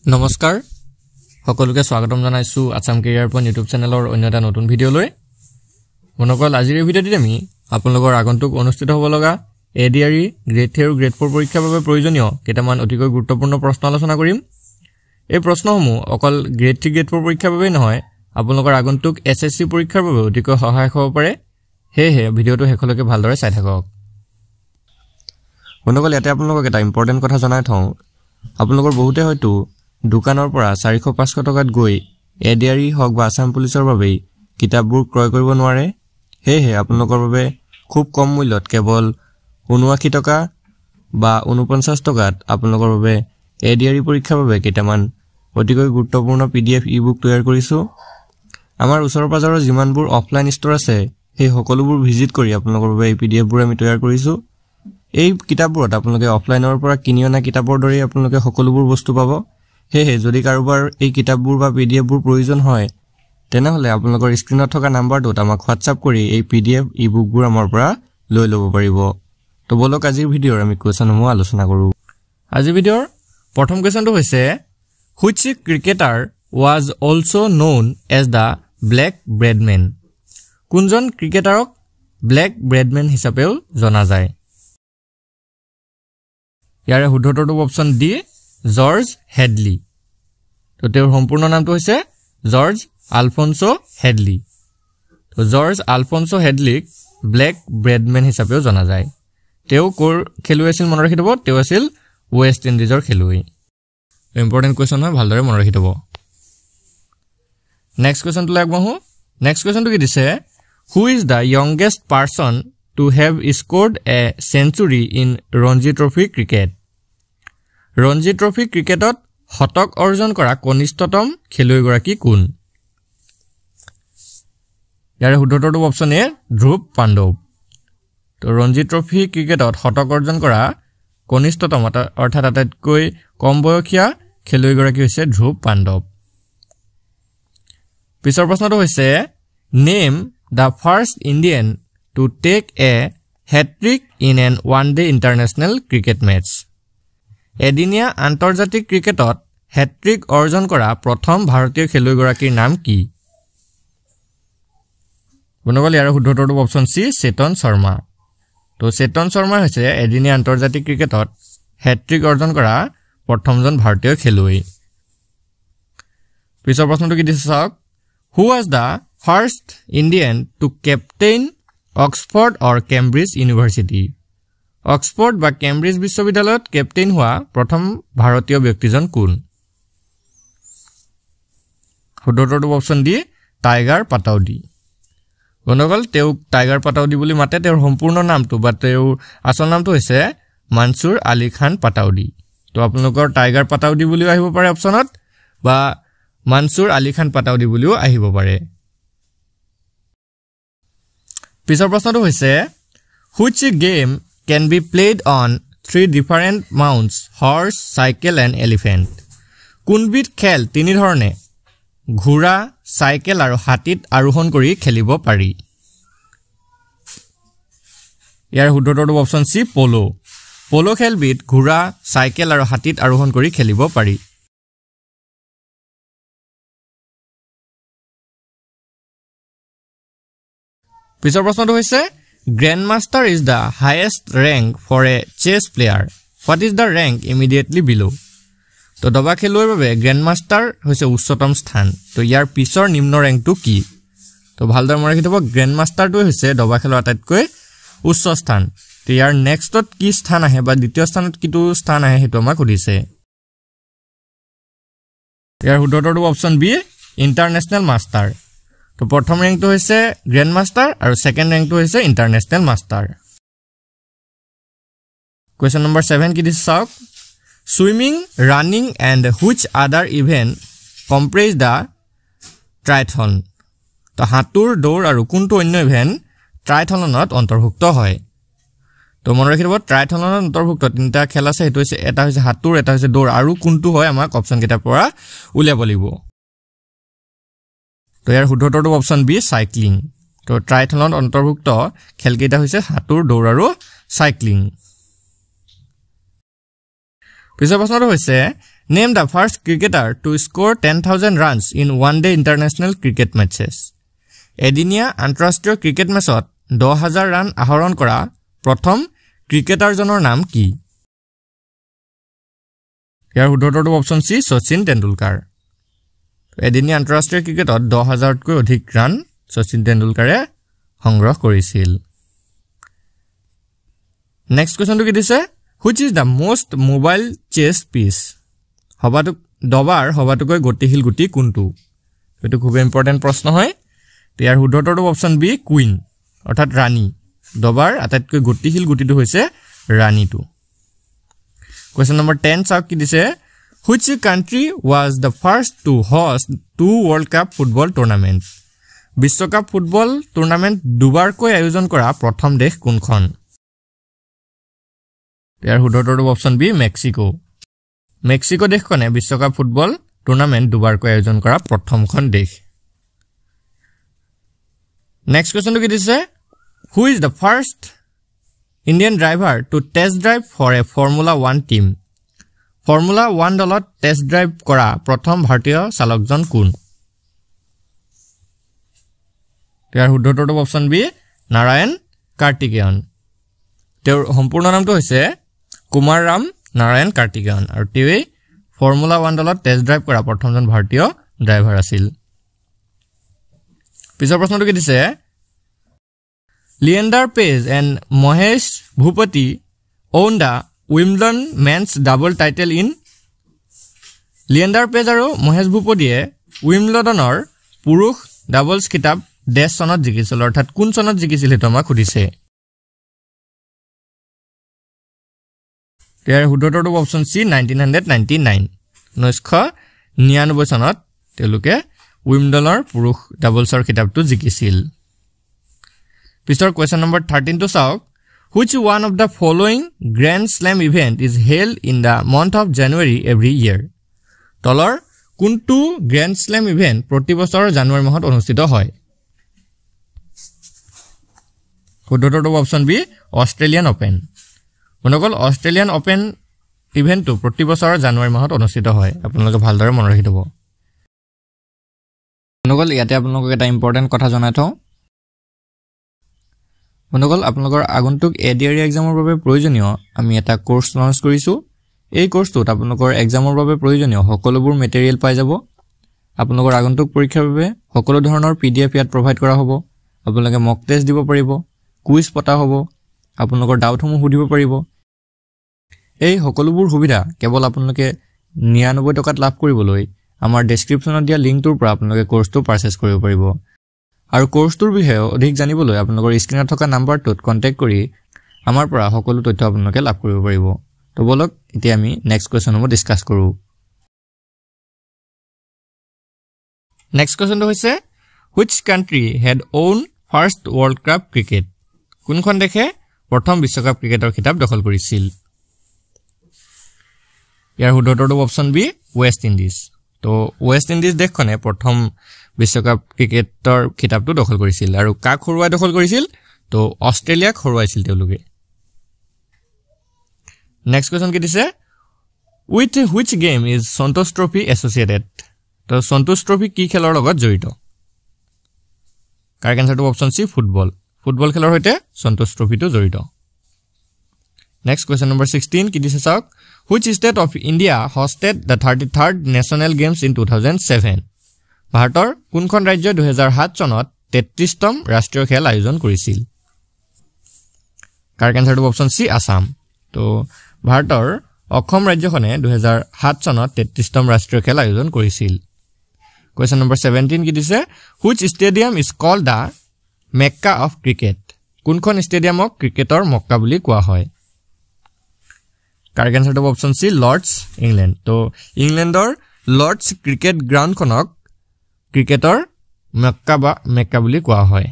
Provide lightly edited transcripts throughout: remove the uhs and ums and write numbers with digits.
নমস্কাৰ সকলোকে স্বাগতম জনাইছো আসাম কেৰিয়াৰ পইণ্ট ইউটিউব চেনেলৰ অন্য এটা নতুন ভিডিঅ'লৈ মনকল আজিৰ ভিডিঅ'টিত আমি আপোনালোকৰ আগন্তুক অনুষ্ঠিত হ'ব লগা এডিআৰই গ্ৰেড 3 আৰু গ্ৰেড 4 পৰীক্ষাৰ বাবে প্ৰয়োজনীয় কেইটামান অতিকৈ গুৰুত্বপূৰ্ণ প্ৰশ্ন আলোচনা কৰিম এই প্ৰশ্নসমূহ অকল গ্ৰেড 3 গ্ৰেড 4 পৰীক্ষাৰ বাবে নহয় আপোনালোকৰ আগন্তুক এছএছসি পৰীক্ষাৰ বাবে অতিকৈ সহায়ক হ'ব পাৰে হেহে ভিডিঅ'টো শেষলৈকে ভালদৰে চাই থাকক মনকল ইয়াতে আপোনালোকক এটা ইম্পৰ্টেন্ট কথা জনাই থওঁ আপোনালোকৰ বহুতে হয়তো দোকানৰ পৰা 400-500 টকাত গৈ এডিআৰই হক বা আসাম পুলিচৰ বাবে কিতাপবোৰ ক্ৰয় কৰিব নোৱাৰে হেহে আপোনালোকৰ বাবে খুব কম মূল্যত কেৱল 79 টকা বা 49 টকাত আপোনালোকৰ বাবে এডিআৰই পৰীক্ষাৰ বাবে কেইটামান অতিকৈ গুৰুত্বপূৰ্ণ পিডিএফ ই-বুক তৈয়াৰ কৰিছো আমাৰ ওচৰৰ পাজৰৰ যিমানবোৰ অফলাইন ষ্টৰ আছে সেই সকলোবোৰ ভিজিট কৰি আপোনালোকৰ বাবে এই পিডিএফবোৰ আমি তৈয়াৰ কৰিছো এই কিতাপবোৰত আপোনালোকে অফলাইনৰ পৰা কিনি অনা কিতাপৰ দৰে আপোনালোকে সকলোবোৰ বস্তু পাব হেহে যদি কাৰোবাৰ এই কিতাপবোৰ বা পিডিএফবোৰ প্ৰয়োজন হয় তেনেহলে আপোনালোকৰ স্ক্ৰিনত থকা নাম্বাৰটোত আমাক WhatsApp কৰি এই পিডিএফ ই-বুকবোৰ আমাৰ পৰা লৈ ল'ব পাৰিব তো বলক আজিৰ ভিডিঅ'ৰ আমি কোৱেশ্যনসমূহ আলোচনা কৰো আজিৰ ভিডিঅ'ৰ প্ৰথম কোৱেশ্যনটো হৈছে which cricketer was also known as the black breadman কোনজন ক্ৰিকেটাৰক ব্লেক ব্ৰেডমেন হিচাপেও জনা যায় ইয়াৰে শুদ্ধটো অপচন ডি জৰ্জ হেডলি তো তেওঁৰ সম্পূৰ্ণ নামটো হৈছে জৰ্জ আলফন্সো হেডলি তো জৰ্জ আলফন্সো হেডলিক ব্লেক ব্ৰেডমেন হিচাপেও জনা যায় তেওঁ কোৰ খেলুৱৈ আছিল মনত ৰাখি থব তেওঁ আছিল ৱেষ্ট ইণ্ডিজৰ খেলুৱৈ ইম্পৰ্টেন্ট কোৱেশ্যন হয় ভালদৰে মনত ৰাখি থব নেক্সট কোৱেশ্যনটো লাগবহু নেক্সট কোৱেশ্যনটো কি দিছে who is the youngest person to have scored a century in Ranji Trophy cricket Ranji Trophy ক্ৰিকেটত শতক অৰ্জন কৰা কনিষ্ঠতম খেলুৱৈগৰাকী কোন ইয়াৰ শুদ্ধটো অপচন এ ধ্ৰুৱ পাণ্ডৱ তো ৰঞ্জি ট্ৰফি ক্ৰিকেটত শতক অৰ্জন কৰা কনিষ্ঠতম অৰ্থাৎ আটাইতকৈ কম বয়সীয়া খেলুৱৈগৰাকী হৈছে ধ্ৰুৱ পাণ্ডৱ পিছৰ প্ৰশ্নটো হৈছে name the first Indian to take a hat-trick in an one-day international cricket match. এদিনীয়া আন্তৰ্জাতিক ক্ৰিকেটত হ্যাট্ৰিক অৰ্জন কৰা প্ৰথম ভাৰতীয় খেলুৱৈগৰাকীৰ নাম কি? বনগল ইয়াৰ শুদ্ধটো অপচন সি চেতন শৰ্মা। তো চেতন শৰ্মা হৈছে এদিনীয়া আন্তৰ্জাতিক ক্ৰিকেটত হ্যাট্ৰিক অৰ্জন কৰা প্ৰথমজন ভাৰতীয় খেলুৱৈ। পিছৰ প্ৰশ্নটো কি দিছে চাওক Who was the first Indian to captain Oxford or Cambridge University? Oxford বা Cambridge বিশ্ববিদ্যালয়ত ক্যাপ্টেইন হোৱা প্ৰথম ভাৰতীয় ব্যক্তিজন কোন? শুদ্ধটো অপচন ডি টাইগাৰ পাটাউডি। গণগল তেওঁ টাইগাৰ পাটাউডি বুলি মাতে তেওঁৰ সম্পূৰ্ণ নামটো বা তেওঁৰ আসল নামটো হৈছে মনসুৰ আলী খান পাটাউডি। তো আপোনালোকৰ টাইগাৰ পাটাউডি বুলিও আহিব পাৰে অপচনত বা মনসুৰ আলী খান পাটাউডি বুলিও আহিব পাৰে পিছৰ প্ৰশ্নটো হৈছে which game can be played on 3 different mounts horse cycle and elephant কোনবিধ খেল তিনি ধৰণে ঘোঁৰা সাইকেল আৰু হাতীত আৰোহণ কৰি খেলিব পাৰি ইয়াৰ শুদ্ধটো অপচন সি পলো পলো খেলবিধ ঘোঁৰা সাইকেল আৰু হাতীত আৰোহণ কৰি খেলিব পাৰি পিছৰ প্ৰশ্নটো হৈছে গ্ৰ্যান্ডমাষ্টাৰ is the highest rank for a chess player what is the rank immediately below তো দবা খেলুৱৈৰ বাবে গ্ৰ্যান্ডমাষ্টাৰ হৈছে উচ্চতম স্থান তো ইয়াৰ পিছৰ নিম্ন ৰেংকটো কি তো ভালদৰে মনত ৰাখিব গ্ৰ্যান্ডমাষ্টাৰটো হৈছে দবা খেলৰ আটাইতকৈ উচ্চ স্থান তো ইয়াৰ নেক্সটত কি স্থান আহে বা দ্বিতীয় স্থানত কিটো স্থান আহে হেতু আমাক সুধিছে ইয়াৰ শুদ্ধটো অপচন বি ইন্টাৰনেশ্যনেল মাষ্টাৰ তো প্ৰথম ৰেংকটো হৈছে গ্ৰ্যান্ড মাষ্টাৰ আৰু সেকেন্ড ৰেংকটো হৈছে ইন্টাৰনেশ্যনেল মাষ্টাৰ কোৱেশ্চন নম্বৰ 7 কি দিছে চাওক swimming running and which other event comprise the triathlon তো হাতুৰ দৌৰ আৰু কোনটো অন্য ইভেন্ট ট্ৰাইথলনত অন্তৰ্ভুক্ত হয় তো মনত ৰাখিব ট্ৰাইথলনত অন্তৰ্ভুক্ত তিনিটা খেল আছে হেতু হৈছে এটা হৈছে হাতুৰ এটা হৈছে দৌৰ আৰু কোনটো হয় আমাক অপচন কেইটাৰ পৰা উলিয়াব লাগিব তো ইয়াৰ শুদ্ধটো অপচন বি সাইক্লিং তো ট্ৰাইথলনত অন্তৰ্ভুক্ত খেলকেইটা হৈছে হাতুৰ দৌৰ আৰু সাইক্লিং পিছৰ প্ৰশ্নটো হৈছে Name the first cricketer to score 10,000 runs in one-day international cricket matches. এদিনীয়া আন্তঃৰাষ্ট্ৰীয় ক্ৰিকেট মেচত 10,000 ৰান আহৰণ কৰা প্ৰথম ক্ৰিকেটাৰজনৰ নাম কি? ইয়াৰ উত্তৰটো অপচন সি শচীন তেণ্ডুলকাৰ। এদিনীয়া আন্তঃৰাষ্ট্ৰীয় ক্ৰিকেটত 10,000তকৈ অধিক ৰান শচীন তেণ্ডুলকাৰে সংগ্ৰহ কৰিছিল। নেক্সট কোৱেশ্চনটো কি দিছে? Which is the most mobile chess piece? হবাটোকৈ গতিশীল গুটি কোনটো? এটো খুব ইম্পৰ্টেন্ট প্ৰশ্ন হয়। ইয়াৰ উত্তৰটো অপচন বি কুইন অৰ্থাৎ ৰাণী। দবাৰ আটাইতকৈ গতিশীল গুটিটো হৈছে ৰাণীটো। Question number 10 চাওক কি দিছে? Which country was the first to host two World Cup football tournaments? বিশ্বকাপ ফুটবল টুৰ্নামেণ্ট দুবাৰকৈ আয়োজন কৰা প্ৰথম দেশ কোনখন? ইয়াৰ উত্তৰটো অপচন বি মেক্সিকো। মেক্সিকো দেশখনে বিশ্বকাপ ফুটবল টুৰ্নামেণ্ট দুবাৰকৈ আয়োজন কৰা প্ৰথমখন দেশ। নেক্সট কোৱেশ্চনটো কি দিছে? Who is the first Indian driver to test drive for a Formula 1 team? Formula 1 দলত টেষ্ট ড্ৰাইভ কৰা প্ৰথম ভাৰতীয় চালকজন কোন? ইয়াৰ উত্তৰটো অপচন বি নাৰায়ণ কাৰ্তিকেয়ন। তেওঁৰ সম্পূৰ্ণ নামটো হৈছে কুমাৰ ৰাম নাৰায়ণ কাৰ্তিকেয়ন আৰু তেওঁ ফৰ্মুলা 1 দলত টেষ্ট ড্ৰাইভ কৰা প্ৰথমজন ভাৰতীয় ড্ৰাইভাৰ আছিল। পিছৰ প্ৰশ্নটো কি দিছে? Leander page and Mahesh Bhupathi own the Wimbledon men's double title in? Leander page আৰু মহেশ ভূপতিয়ে উইম্বলডনৰ পুৰুষ ডাবলছ খিতাপ ডেছ চনত জিকিছিল অৰ্থাৎ কোন চনত জিকিছিল সেইটো আমাক সুধিছে। ইয়াৰ উত্তৰটো অপচন সি 1999 1999 চনত তেওঁলোকে উইম্বলডনৰ পুৰুষ ডাবলছৰ খিতাপটো জিকিছিল। পিছৰ কোৱেশ্চন নম্বৰ 13 টো চাওক। Which one of the following Grand Slam event is held in the month of January every year? তলৰ কোনটো গ্ৰেণ্ড স্লেম ইভেন্ট প্ৰতি বছৰ জানুৱাৰী মাহত অনুষ্ঠিত হয়? উত্তৰটো অপচন বি অষ্ট্ৰেলিয়ান ওপেন। মনকল অষ্ট্ৰেলিয়ান ওপেন ইভেন্টটো প্ৰতি বছৰ জানুৱাৰী মাহত অনুষ্ঠিত হয়। আপোনালোকে ভালদৰে মনত ৰাখি থব। মনকল ইয়াতে আপোনালোকক এটা ইম্পৰ্টেন্ট কথা জনাই থওঁ। মনকল আপোনালোকৰ আগন্তুক এডিআৰই এক্সামৰ বাবে প্ৰয়োজনীয় আমি এটা কোৰ্স লঞ্চ কৰিছো। এই কোৰ্সটোত আপোনালোকৰ এক্সামৰ বাবে প্ৰয়োজনীয় সকলোবোৰ মেটেৰিয়েল পাই যাব। আপোনালোকৰ আগন্তুক পৰীক্ষাৰ বাবে সকলো ধৰণৰ পিডিএফ ইয়াত প্ৰভাইড কৰা হ'ব। আপোনালোকে মক টেষ্ট দিব পাৰিব, কুইজ পতা হ'ব, আপোনালোকৰ ডাউটসমূহ সুধিব পাৰিব। এই সকলোবোৰ সুবিধা কেৱল আপোনালোকে 99 টকাত লাভ কৰিবলৈ আমাৰ ডেসক্ৰিপচনত দিয়া লিংকটোৰ পৰা আপোনালোকে কোৰ্সটো পাৰচেজ কৰিব পাৰিব। আৰু কোৰ্সটোৰ বিষয়ে অধিক জানিবলৈ আপোনালোকৰ স্ক্ৰিনত থকা নাম্বাৰটোত কন্টেক্ট কৰি আমাৰ পৰা সকলো তথ্য আপোনালোকে লাভ কৰিব পাৰিব। তো বলক এতিয়া আমি নেক্সট কোৱেশ্চনসমূহ ডিসকাস কৰো। নেক্সট কোৱেশ্চনটো হৈছে which country had won first world cup cricket? কোনখন দেশে প্ৰথম বিশ্বকাপ ক্ৰিকেটৰ খিতাপ দখল কৰিছিল? ইয়াৰ উত্তৰটো অপচন বি ৱেষ্ট ইণ্ডিজ। তো ৱেষ্ট ইণ্ডিজ দেশখনে প্ৰথম বিশ্বকাপ ক্ৰিকেটৰ খিতাপটো দখল কৰিছিল আৰু কাক হৰুৱাই দখল কৰিছিল? তো অষ্ট্ৰেলিয়াক হৰুৱাইছিল তেওঁলোকে। নেক্সট কোৱেশ্চন কি দিছে? With which game is Santosh Trophy associated? তো Santosh Trophy কি খেলৰ লগত জড়িত? কাৰেক্ট আনসাৰটো অপচন সি ফুটবল। ফুটবল খেলৰ সৈতে Santosh Trophy টো জড়িত। নেক্সট কোৱেশ্চন নম্বৰ 16 কি দিছে চাওক। Which state of India hosted the 33rd National Games in 2007? ভাৰতৰ কোনখন ৰাজ্যই 2007 চনত 33তম ৰাষ্ট্ৰীয় খেল আয়োজন কৰিছিল? কাৰেক্ট আনসাৰটো অপচন সি আসাম। তো ভাৰতৰ অসম ৰাজ্যখনে 2007 চনত 33তম ৰাষ্ট্ৰীয় খেল আয়োজন কৰিছিল। কোৱেশ্চন নম্বৰ 17 কি দিছে? Which stadium is called the Mecca of cricket? কোনখন ষ্টেডিয়ামক ক্ৰিকেটৰ মক্কা বুলি কোৱা হয়? কাৰেক্ট আনসাৰটো অপচন সি লৰ্ডছ ইংলেণ্ড। তো ইংলেণ্ডৰ লৰ্ডছ ক্ৰিকেট গ্ৰাউণ্ডখনক ক্ৰিকেটৰ মেক্কা বুলি কোৱা হয়।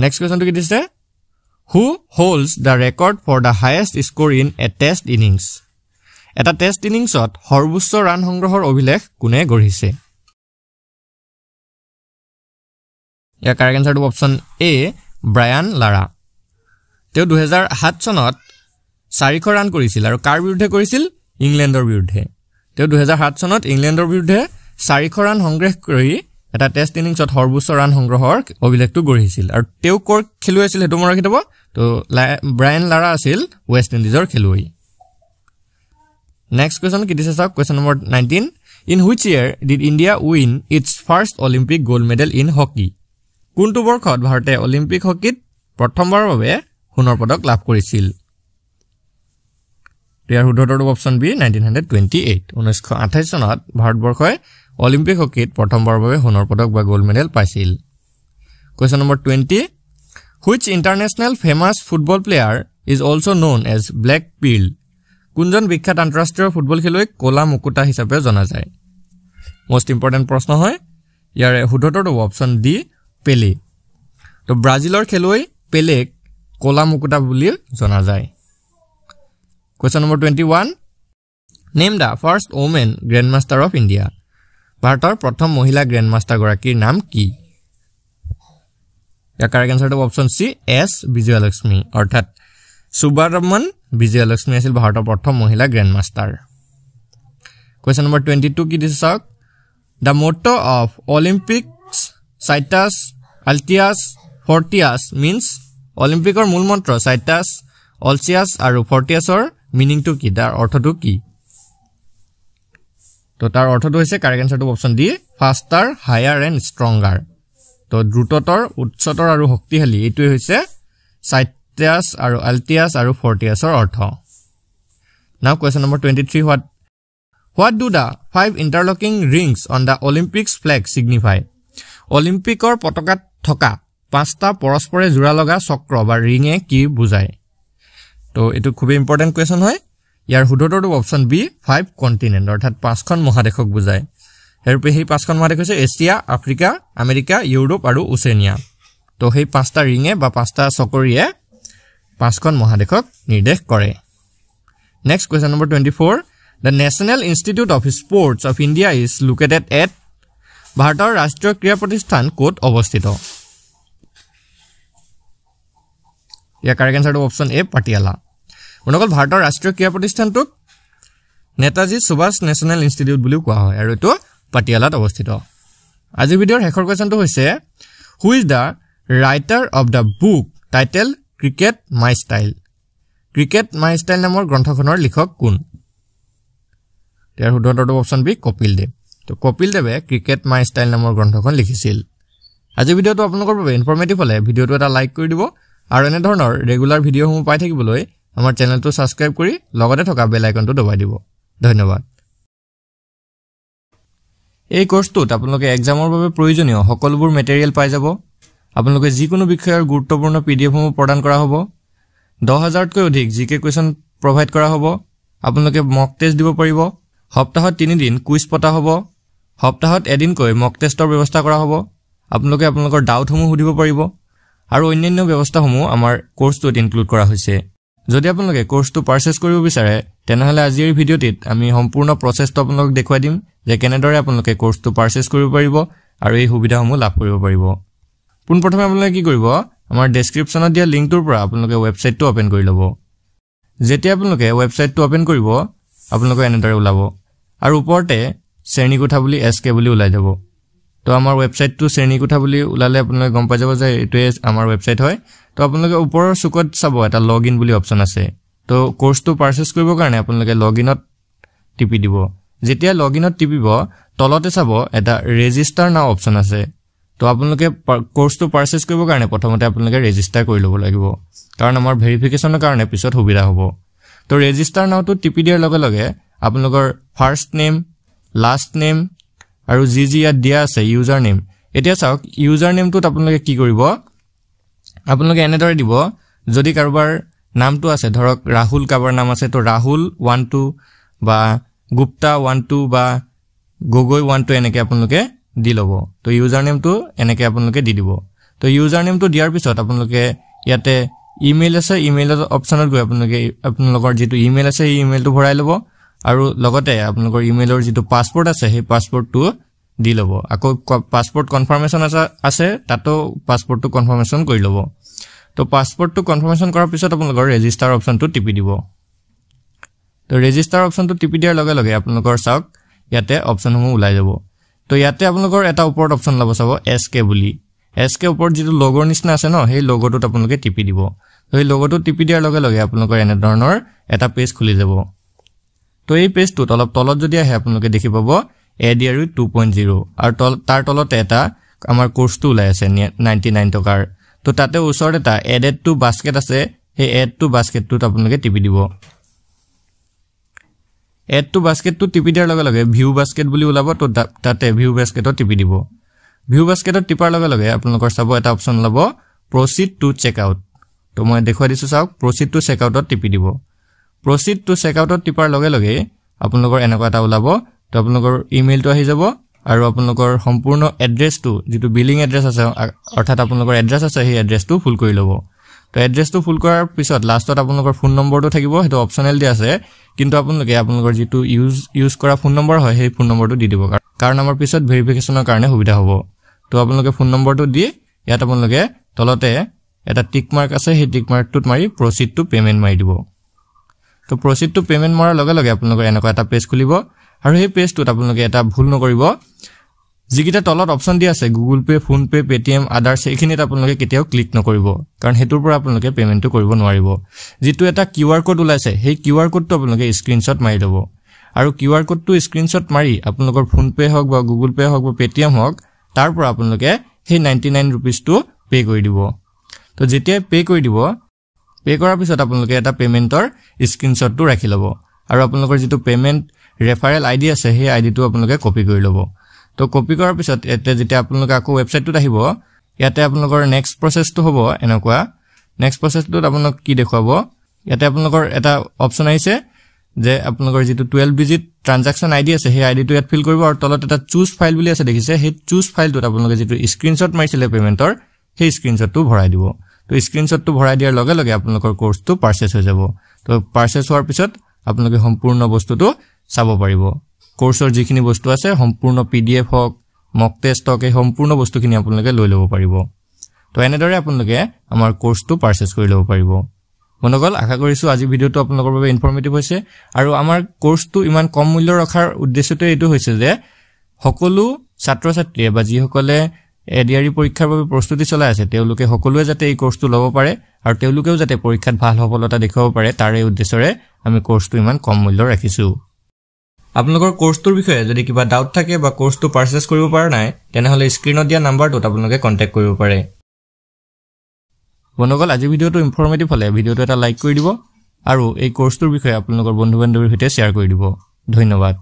নেক্সট কোৱেশ্চনটো কি দিছে? Who holds the record for the highest score in a test innings? এটা টেষ্ট ইনিংছত সৰ্বোচ্চ ৰান সংগ্ৰহৰ অভিলেখ কোনে গঢ়িছে? ইয়াৰ কাৰেক্ট আনসাৰটো অপচন এ ব্ৰায়ান লাৰা। তেওঁ 2007 চনত 400 ৰান কৰিছিল আৰু কাৰ বিৰুদ্ধে কৰিছিল? ইংলেণ্ডৰ বিৰুদ্ধে তেওঁ 2007 চনত ইংলেণ্ডৰ বিৰুদ্ধে 400 ৰান সংগ্ৰহ কৰি এটা টেষ্ট ইনিংছত সৰ্বোচ্চ ৰান সংগ্ৰহৰ অভিলেখটো গঢ়িছিল আৰু তেওঁ কৰ খেলুৱৈ আছিল হেতু মনত ৰাখিব তো ব্ৰায়ান লাৰা আছিল ৱেষ্ট ইণ্ডিজৰ খেলুৱৈ নেক্সট কোৱেশ্চন কি দিছে চাওক question number 19 in which year did India win it's first Olympic gold medal in hockey কোনটো বৰ্ষত ভাৰতে অলিম্পিক হকিত প্ৰথমবাৰৰ বাবে সোণৰ পদক লাভ কৰিছিল ইয়াৰ শুদ্ধটো অপচন বি 1928 1928 চনত ভাৰতবৰ্ষই অলিম্পিক হকিত প্ৰথমবাৰৰ বাবে সোণৰ পদক বা গোল্ড মেডেল পাইছিল question number 20 which international famous football player is also known as black pearl কোনজন বিখ্যাত আন্তঃৰাষ্ট্ৰীয় ফুটবল খেলুৱৈক কলা মুকুতা হিচাপে জনা যায় মোস্ট ইম্পৰ্টেন্ট প্ৰশ্ন হয় ইয়াৰ শুদ্ধটো অপচন ডি পেলে তো ব্ৰাজিলৰ খেলুৱৈ পেলেক কলা মুকুতা বুলি জনা যায় question number 21 name the first woman grandmaster of India ভাৰতৰ প্ৰথম মহিলা গ্ৰেণ্ডমাষ্টাৰ গৰাকীৰ নাম কি ইয়াৰ কাৰেক্ট আনসাৰটো অপচন সি এছ বিজয়লক্ষ্মী অৰ্থাৎ সুব্বাৰমন বিজয়লক্ষ্মী আছিল ভাৰতৰ প্ৰথম মহিলা গ্ৰেণ্ডমাষ্টাৰ কোৱেশ্চন নম্বৰ 22 কি দিছে চাওক দা মোটো অফ অলিম্পিক্স সাইটাস আলটিয়াস ফৰ্টিয়াস মিন্স অলিম্পিকৰ মূল মন্ত্ৰ সাইটাস অলচিয়াস আৰু ফৰ্টিয়াসৰ মিনিংটো কি তাৰ অৰ্থটো কি তো তাৰ অৰ্থটো হৈছে কাৰেক্ট আনসাৰটো option D faster higher and stronger তো দ্ৰুততৰ উচ্চতৰ আৰু শক্তিশালী এইটোই হৈছে সাইটাস আৰু আলটিয়াস আৰু ফৰ্টিয়াসৰ অৰ্থ নাও question number 23 what do the 5 interlocking rings on the Olympics flag signify অলিম্পিকৰ পতাকাত থকা পাঁচটা পৰস্পৰে জোৰা লগা চক্ৰ বা ৰিঙে কি বুজায় তো এটো খুব ইম্পৰ্টেন্ট কোৱেশ্চন হয় ইয়াৰ শুদ্ধটো অপচন বি 5 কন্টিনেন্ট অৰ্থাৎ পাঁচখন মহাদেশক বুজায় হেৰপে সেই পাঁচখন মহাদেশ হৈছে এছিয়া আফ্ৰিকা আমেৰিকা ইউৰোপ আৰু ওচেনিয়া তো সেই পাঁচটা ৰিঙে বা পাঁচটা চকৰিয়ে পাঁচখন মহাদেশক নিৰ্দেশ কৰে next question number 24 The National Institute of Sports of India is located at ভাৰতৰ ৰাষ্ট্ৰীয় ক্ৰীড়া প্ৰতিষ্ঠান ক'ত অৱস্থিত ইয়াৰ কাৰেক্ট আনসাৰটো অপচন এ পাটিয়ালা মনকল ভাৰতৰ ৰাষ্ট্ৰীয় ক্ৰীড়া প্ৰতিষ্ঠানটোক নেতাজী সুভাষ নেশ্যনেল ইনষ্টিটিউট বুলিও কোৱা হয় আৰু এটো পাটিয়ালাত অৱস্থিত আজিৰ ভিডিঅ'ৰ শেষৰ কোৱেশ্চনটো হৈছে who is the writer of the book title cricket my style নামৰ গ্ৰন্থখনৰ লিখক কোন ইয়াৰ শুদ্ধটো অপচন বি কপিল দেৱ তো কপিল দেৱে ক্ৰিকেট মাই ষ্টাইল নামৰ গ্ৰন্থখন লিখিছিল আজি ভিডিঅ'টো আপোনালোকৰ বাবে ইনফৰমেটিভ হলে ভিডিঅ'টো এটা লাইক কৰি দিব আৰু এনে ধৰণৰ ৰেগুলাৰ ভিডিঅ'সমূহ পাই থাকিবলৈ আমাৰ চেনেলটো সাবস্ক্ৰাইব কৰি লগতে থকা বেল আইকনটো দবাই দিব ধন্যবাদ এই কোৰ্সটোত আপোনালোকে এক্সামৰ বাবে প্ৰয়োজনীয় সকলোবোৰ মেটেৰিয়েল পাই যাব আপোনালোকে যিকোনো বিষয়ৰ গুৰুত্বপূৰ্ণ পিডিএফসমূহ প্ৰদান কৰা হ'ব 10000 তকৈ অধিক জিকে কোৱেশ্চন প্ৰভাইড কৰা হ'ব আপোনালোকে মক টেষ্ট দিব পাৰিব সপ্তাহত 3 দিন কুইজ পতা হ'ব সপ্তাহত এদিনকৈ মক টেষ্টৰ ব্যৱস্থা কৰা হ'ব আপোনালোকে আপোনালোকৰ ডাউটসমূহ সুধিব পাৰিব আৰু অন্যান্য ব্যৱস্থাসমূহ আমাৰ কোৰ্সটোত ইনক্লুড কৰা হৈছে যদি আপোনালোকে কোৰ্সটো পাৰচেজ কৰিব বিচাৰে তেনেহলে আজিৰ ভিডিঅ'টিত আমি সম্পূৰ্ণ প্ৰচেছটো আপোনালোকক দেখুৱাই দিম যে কেনেদৰে আপোনালোকে কোৰ্সটো পাৰচেজ কৰিব পাৰিব আৰু এই সুবিধাসমূহ লাভ কৰিব পাৰিব পোনপ্ৰথমে আপোনালোকে কি কৰিব আমাৰ ডেসক্ৰিপচনত দিয়া লিংকটোৰ পৰা আপোনালোকে ৱেবছাইটটো ওপেন কৰি ল'ব যেতিয়া আপোনালোকে ৱেবছাইটটো ওপেন কৰিব আপোনালোকে এনেদৰে ওলাব আৰু ওপৰতে শ্ৰেণীকোঠা বুলি এসকে বুলি ওলাই যাব তো আমাৰ ৱেবছাইটটো শ্ৰেণীকোঠা বুলি ওলালে আপোনালোকে গম পাই যাব যে এইটোৱে আমাৰ ৱেবছাইট হয় তো আপোনালোকে ওপৰৰ চুকত চাব এটা লগইন বুলি অপচন আছে তো কোৰ্সটো পাৰচেজ কৰিবৰ কাৰণে আপোনালোকে লগইনত টিপি দিব যেতিয়া লগইনত টিপিব তলতে চাব এটা ৰেজিষ্টাৰ নাও অপচন আছে তো আপোনালোকে কোৰ্সটো পাৰচেজ কৰিবৰ কাৰণে প্ৰথমতে আপোনালোকে ৰেজিষ্টাৰ কৰি ল'ব লাগিব কাৰণ আমাৰ ভেৰিফিকেচনৰ কাৰণে পিছত সুবিধা হ'ব তো ৰেজিষ্টাৰ নাওটো টিপি দিয়াৰ লগে লগে আপোনালোকৰ ফাৰ্ষ্ট নেম লাষ্ট নেম আৰু যি ইয়াত দিয়া আছে ইউজাৰ নেম এতিয়া চাওক ইউজাৰ নেমটোত আপোনালোকে কি কৰিব আপোনালোকে এনেদৰে দিব যদি কাৰোবাৰ নামটো আছে ধৰক ৰাহুল কাৰোবাৰ নাম আছে তো ৰাহুল 12 বা গুপ্তা 12 বা গগৈ 12 এনেকৈ আপোনালোকে দি ল'ব তো ইউজাৰ নেমটো এনেকৈ আপোনালোকে দি দিব তো ইউজাৰ নেমটো দিয়াৰ পিছত আপোনালোকে ইয়াতে ইমেইল আছে ইমেইলৰ অপচনত গৈ আপোনালোকৰ যেটো ইমেইল আছে এই ইমেইলটো ভৰাই ল'ব আৰু লগতে আপোনালোকৰ ইমেইলৰ যেটো পাসপোৰ্ট আছে সেই পাসপোৰ্টটো দি ল'ব আকৌ পাসপোৰ্ট কনফাৰ্মেশন আছে তাতো পাসপোৰ্টটো কনফাৰ্মেশন কৰি ল'ব তো পাসপোৰ্টটো কনফাৰ্মেশন কৰাৰ পিছত আপোনালোকৰ ৰেজিষ্টাৰ অপচনটো টিপি দিব তো ৰেজিষ্টাৰ অপচনটো টিপি দিয়াৰ লগে লগে আপোনালোকৰ চাওক ইয়াতে অপচনসমূহ ওলাই যাব তো ইয়াতে আপোনালোকৰ এটা ওপৰত অপচন লাব চাব এসকে বুলি এসকে ওপৰত যেটো লোগোৰ নিচিনা আছে ন সেই লোগোটোত আপোনালোকে টিপি দিব তো এই লোগোটো টিপি দিয়াৰ লগে লগে আপোনালোকৰ এনে ধৰণৰ এটা পেজ খুলি যাব তো এই পেজটোত অলপ তলত যদি আহে আপোনালোকে দেখি পাব ADRU 2.0 আৰু তাৰ তলতে এটা আমাৰ কোৰ্সটো ওলাই আছে 99 টকাৰ তো তাতে ওচৰত এটা এডেড টু বাস্কেট আছে এই এড টু বাস্কেটটোত আপোনালোকে টিপি দিব এড টু বাস্কেটটো টিপি দিয়াৰ লগে লগে ভিউ বাস্কেট বুলি ওলাব তো তাতে ভিউ বাস্কেটত টিপি দিব ভিউ বাস্কেটত টিপাৰ লগে লগে আপোনালোকৰ চাব এটা অপচন লাব প্ৰসিড টু চেক আউট তো মই দেখুৱাই দিছো চাওক প্ৰসিড টু চেক আউটত টিপি দিব প্ৰসিড টু চেক আউটত টিপাৰ লগে লগে আপোনালোকৰ এনেকুৱা এটা ওলাব তো আপোনালোকৰ ইমেইলটো আহি যাব আৰু আপোনালোকৰ সম্পূৰ্ণ এড্ৰেছটো যেটো বিলিং এড্ৰেছ আছে অৰ্থাৎ আপোনালোকৰ এড্ৰেছ আছে সেই এড্ৰেছটো ফুল কৰি ল'ব তো এড্ৰেছটো ফুল কৰাৰ পিছত লাষ্টত আপোনালোকৰ ফোন নম্বৰটো থাকিব হেতু অপচনেল দি আছে কিন্তু আপোনালোকে আপোনালোকৰ যেটো ইউজ কৰা ফোন নম্বৰ হয় সেই ফোন নম্বৰটো দি দিব কাৰণ আমাৰ পিছত ভেৰিফিকেশনৰ কাৰণে সুবিধা হ'ব তো আপোনালোকে ফোন নম্বৰটো দি ইয়াত আপোনালোকে তলতে এটা টিক মাৰ্ক আছে সেই টিক মাৰ্কটোত মাৰি প্ৰসিড টু পেমেন্ট মাৰি দিব তো প্ৰসিড টু পেমেন্ট মাৰাৰ লগে লগে আপোনালোকৰ এনেকুৱা এটা পেজ খুলিব আৰু সেই পেজটোত আপোনালোকে এটা ভুল নকৰিব যিকিটা তলত অপচন দি আছে Google pay phone pay Paytm আদাৰ সেইখিনিত আপোনালোকে কেতিয়াও ক্লিক নকৰিব কাৰণ হেতুৰ পৰা আপোনালোকে পেমেন্টটো কৰিব নোৱাৰিব যেটো এটা কিউআৰ কোড ওলাইছে সেই কিউআৰ কোডটো আপোনালোকে স্ক্ৰিনশ্বট মাৰি ল'ব আৰু কিউআৰ কোডটো স্ক্ৰিনশ্বট মাৰি আপোনালোকৰ ফোন পে হওক বা গুগল পে হওক বা পেটিএম হওক তাৰ পৰা আপোনালোকে সেই 99 रुपीसটো পে কৰি দিব তো যেতিয়া পে কৰি দিব পে কৰাৰ পিছত আপোনালোকে এটা পেমেন্টৰ স্ক্ৰিনশ্বটটো ৰাখি ল'ব আৰু আপোনালোকৰ যেটো পেমেন্ট ৰেফাৰেল আইডি আছে সেই আইডিটো আপোনালোকে কপি কৰি ল'ব তো কপি কৰাৰ পিছত এতে যেতিয়া আপোনালোকে আকৌ ৱেবসাইটটোত আহিব ইয়াতে আপোনালোকৰ নেক্সট প্ৰসেসটো হ'ব এনেকুৱা নেক্সট প্ৰসেসটোত আপোনালোক কি দেখুৱাব ইয়াতে আপোনালোকৰ এটা অপচন আহিছে যে আপোনালোকৰ যেটো 12 ডিজিট ট্ৰানজাকচন আইডি আছে সেই আইডিটো ইয়াত ফিল কৰিব আৰু তলত এটা চুজ ফাইল বুলি আছে দেখিছে সেই চুজ ফাইলটোত আপোনালোকে যেটো স্ক্ৰিনশ্বট মাৰিছিলে পেমেন্টৰ সেই স্ক্ৰিনশ্বটটো ভৰাই দিব তো স্ক্ৰিনশ্বটটো ভৰাই দিয়াৰ লগে লগে আপোনালোকৰ কোৰ্সটো পাৰচেজ হৈ যাব তো পাৰচেজ হোৱাৰ পিছত আপোনালোকে সম্পূৰ্ণ বস্তুটো চাব পাৰিব কোৰ্সৰ যিখিনি বস্তু আছে সম্পূৰ্ণ পিডিএফ হক মক টেষ্ট হক এই সম্পূৰ্ণ বস্তুখিনি আপোনালোকে লৈ ল'ব পাৰিব তো এনেদৰে আপোনালোকে আমাৰ কোৰ্সটো পাৰচেজ কৰি ল'ব পাৰিব মনগল আশা কৰিছো আজি ভিডিওটো আপোনালোকৰ বাবে ইনফৰমেটিভ হৈছে আৰু আমাৰ কোৰ্সটো ইমান কম মূল্য ৰখাৰ উদ্দেশ্যটো এটো হৈছে যে সকলো ছাত্ৰ ছাত্ৰীয়ে বা যিসকলে এডিআৰই পৰীক্ষাৰ বাবে প্ৰস্তুতি চলাই আছে তেওঁলোকে সকলোৱে যাতে এই কোৰ্সটো ল'ব পাৰে আৰু তেওঁলোকেও যাতে পৰীক্ষাত ভাল সফলতা দেখুৱাব পাৰে তাৰে উদ্দেশ্যৰে আমি কোৰ্সটো ইমান কম মূল্য ৰাখিছো আপোনালোকৰ কোৰ্সটোৰ বিষয়ে যদি কিবা ডাউট থাকে বা কোৰ্সটো পাৰচেজ কৰিব পৰা নাই তেনেহলে স্ক্ৰিনত দিয়া নাম্বাৰটোত আপোনালোকে কন্টাক্ট কৰিব পাৰে বন্ধুসকল আজি ভিডিওটো ইনফৰমেটিভ হলে ভিডিওটো এটা লাইক কৰি দিব আৰু এই কোৰ্সটোৰ বিষয়ে আপোনালোকৰ বন্ধু-বান্ধৱীৰ সৈতে শেয়াৰ কৰি দিব ধন্যবাদ